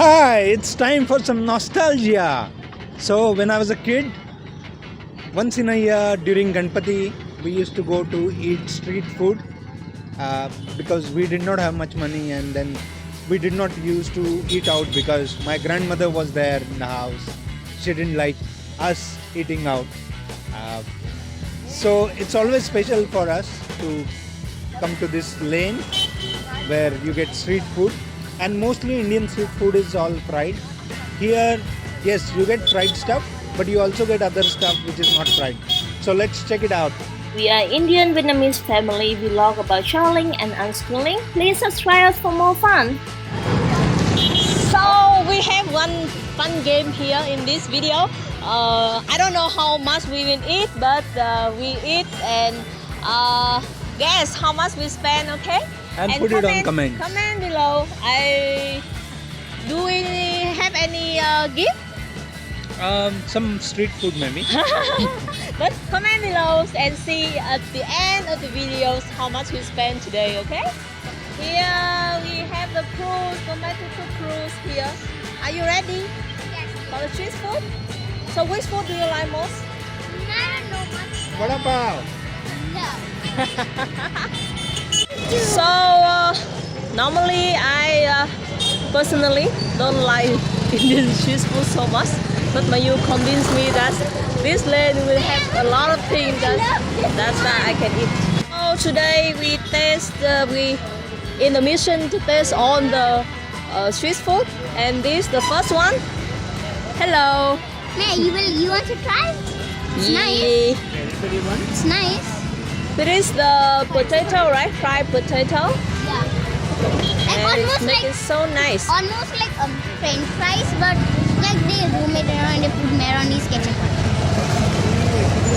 Hi, it's time for some nostalgia. So, when I was a kid, once in a year during Ganpati, we used to go to eat street food because we did not have much money, and then we did not used to eat out because my grandmother was there in the house. She didn't like us eating out. Uh, so, it's always special for us to come to this lane where you get street food, and mostly Indian street food is all fried. Here, yes, you get fried stuff, but you also get other stuff which is not fried. So let's check it out. We are Indian Vietnamese family. We vlog about traveling and unschooling. Please subscribe us for more fun. So we have one fun game here in this video. I don't know how much we will eat, but we eat and guess how much we spend, okay? And put it on comment. Comment below. Do we have any gift? Some street food maybe. But comment below and see at the end of the videos how much we spend today, okay? Here we have the cruise, Nomadtuktuk cruise here. Are you ready? Yes. For the street food? So which food do you like most? No much. What about? No. So normally I personally don't like Indian street food so much, but you convinced me that this land will have a lot of things that's why I can eat. So today we taste we in the mission to taste all the street food, and this the first one. Hello. Yeah, you want to try? It's nice. It's nice. This is the potato, right? Fried potato. Yeah. Like And almost make like it so nice. almost like French fries, but like they homemade and they put mayonnaise ketchup on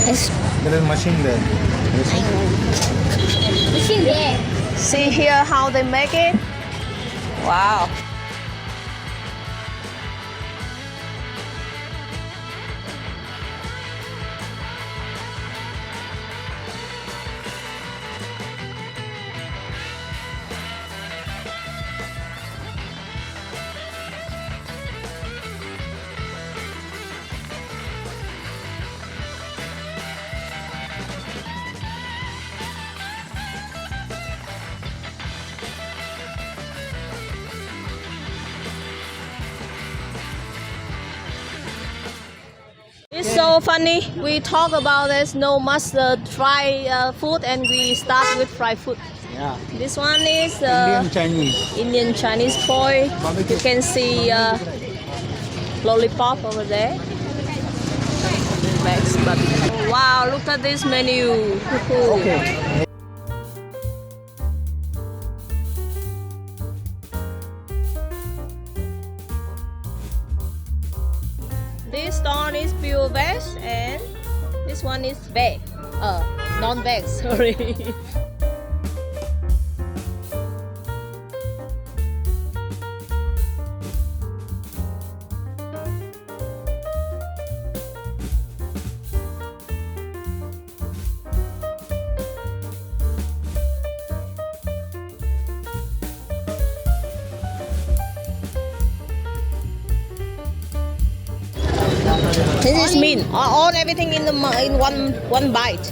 it. There is machine there. I know. Machine there. See here how they make it. Wow. It's so funny. We talk about there's no mustard fried food, and we start with fried food. Yeah. This one is Indian Chinese. Indian Chinese toy. You can see lollipop over there. Max, but wow, look at this menu. Okay. This one is pure veg, and this one is veg. Non-veg, sorry. This is mean. All everything in one bite.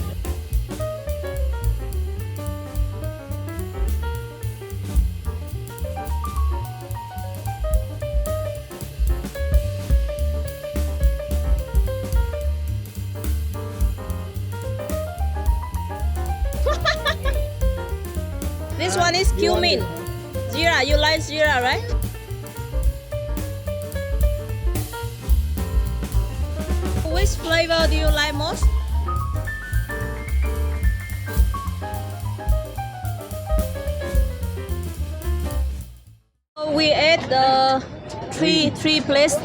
This one is cumin. Zira, you like zira, right? Which flavor do you like most? We ate the three plates,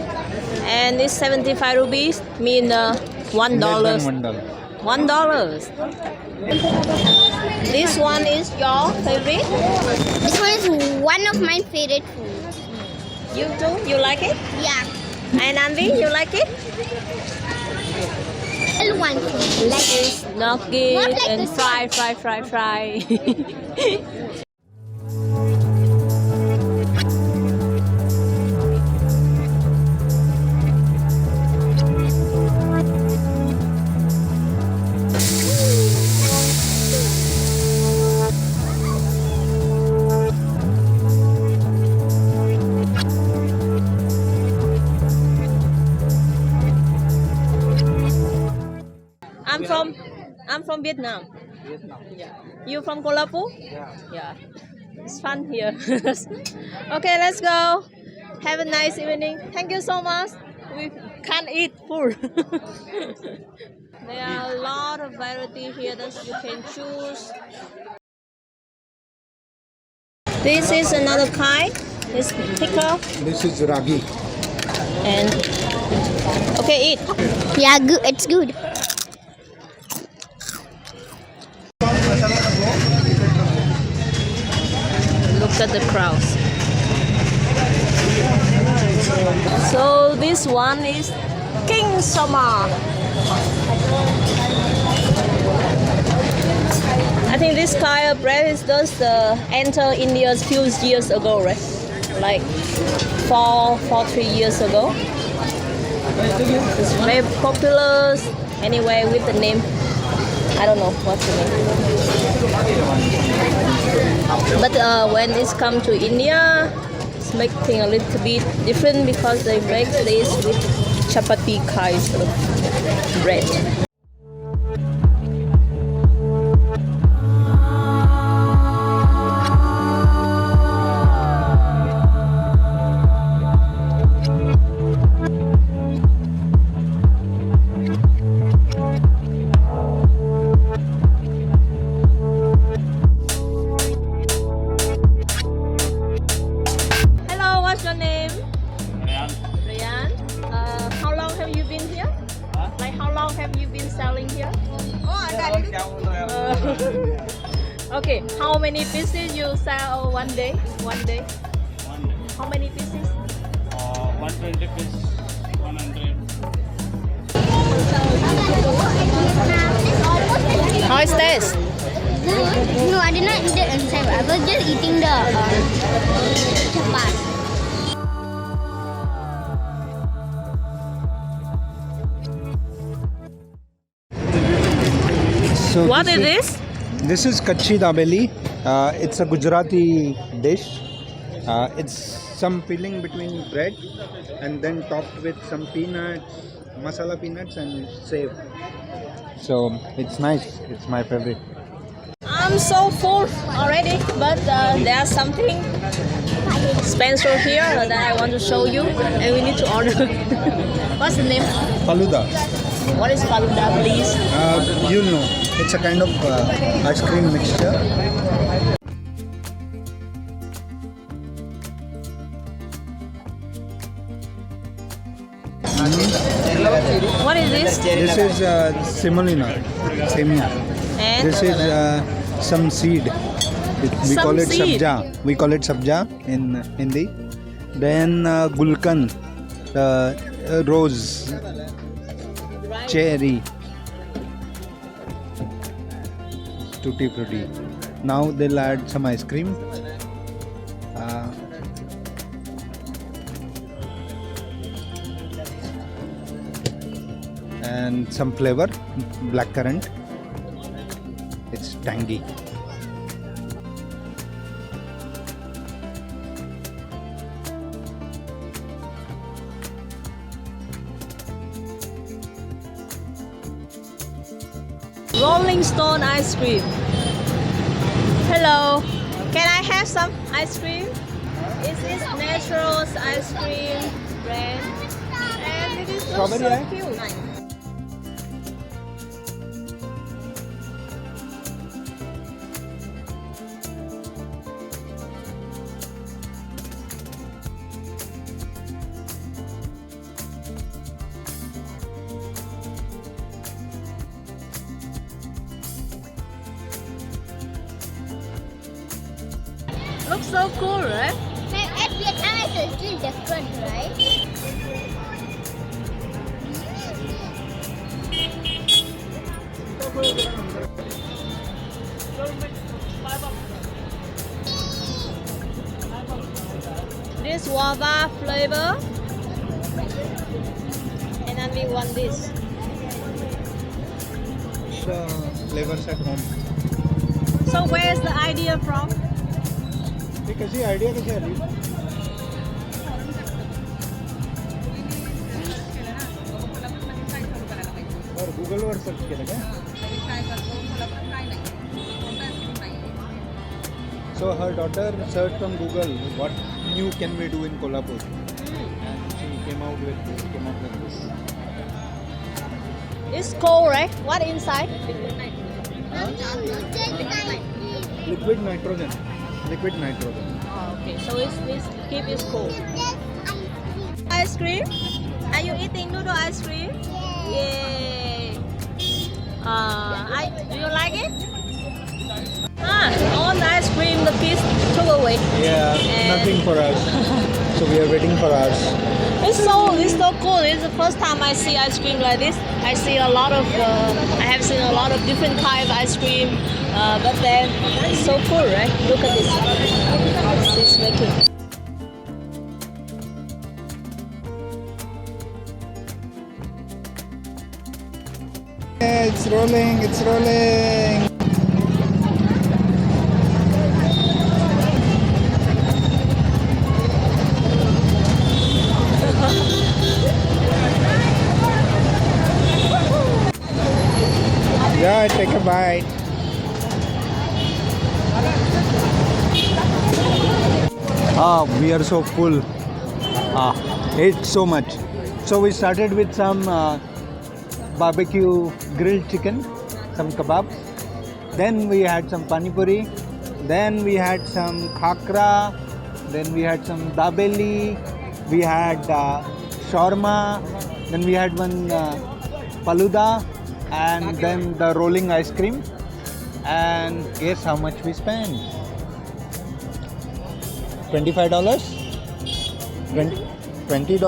and it's 75 rupees, mean $1. $1. This one is your favorite? This one is one of my favorite foods. You too? You like it? Yeah. And Anvi, you like it? Little one food. Like This is nugget Not like and this fry. I'm from Vietnam. Vietnam. Yeah. You from Kolhapur? Yeah. Yeah. It's fun here. Okay, let's go. Have a nice evening. Thank you so much. We can't eat full. There are a lot of variety here that you can choose. This is another kind. It's pickle. This is ragi. And okay, eat. Yeah, good. It's good. Look at the crowds. So this one is King Summer. I think this kind of bread is just enter India a few years ago, right? Like 3 years ago. It's very popular anyway with the name. I don't know what's the name. But when it's come to India, it's making a little bit different because they make this with chapati kind of bread. Hello, what's your name? Ryan. How long have you been here? Like how long have you been selling here? Okay, how many pieces you sell one day? One day? How many pieces? 120 pieces, 100. How is this? Good. No, I did not eat the inside. I was just eating the chapat. So What is this? This is kacchi dabeli. It's a Gujarati dish. It's some filling between bread and then topped with some peanuts, masala peanuts and save. So it's nice. It's my favorite. I'm so full already, but there's something special here that I want to show you, and we need to order. What's the name? Faluda. What is faluda, please? You'll know. It's a kind of ice cream mixture. What is this? This is semolina, semia. And This is some seed. We Some call it seed. sabja. We call it sabja in Hindi. Then gulkan, rose, cherry, tutti frutti. Now they'll add some ice cream. And some flavor, blackcurrant. It's tangy. Rolling Stone ice cream. Hello, can I have some ice cream? Is this natural ice cream brand? And it is so Strawberry, cute. Looks so cool, right? At Vietnam, it's a little different, right? This guava flavor, and then we want this. Flavors at home. So where's the idea from? कैसी idea कैसे आ रही है? और Google पर search केलं का? So her daughter searched on Google what new can we do in Kolhapur, and she came up with this. It's cold, right? What inside? Liquid nitrogen. Liquid nitrogen. Oh, okay. So it's keep it cold. Ice cream? Are you eating noodle ice cream? Yay! Do you like it? All the ice cream the kids took away. Yeah, nothing for us. So we are waiting for ours. It's so cool. It's the first time I see ice cream like this. I have seen a lot of different kinds of ice cream. But then it's so cool, right? Look at this. It's making. It's rolling, it's rolling. Yeah, take a bite. We are so full. Ate so much. So we started with some barbecue grilled chicken, some kebabs. Then we had some pani puri. Then we had some khakra. Then we had some dabeli. We had shorma. Then we had one faluda. And then the rolling ice cream. And guess how much we spent? $25? $20?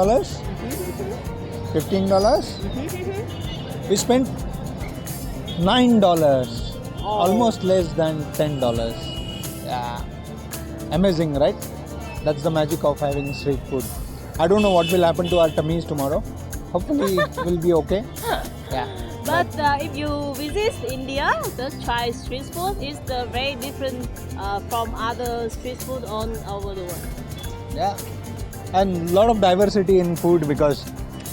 $15? We spent $9. Almost less than $10. Yeah. Amazing, right? That's the magic of having street food. I don't know what will happen to our tummies tomorrow. Hopefully we'll be okay. Yeah. But if you visit India, just try street food. It's very different from other street food all over the world. Yeah. And a lot of diversity in food because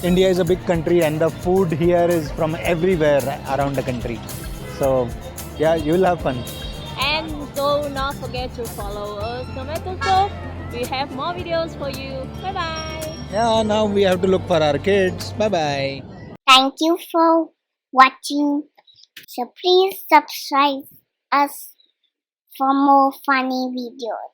India is a big country and the food here is from everywhere around the country. So yeah, you will have fun. And do not forget to follow us, Nomadtuktuk. We have more videos for you. Bye bye. Yeah, now we have to look for our kids. Bye bye. Thank you for watching. So please subscribe us for more funny videos.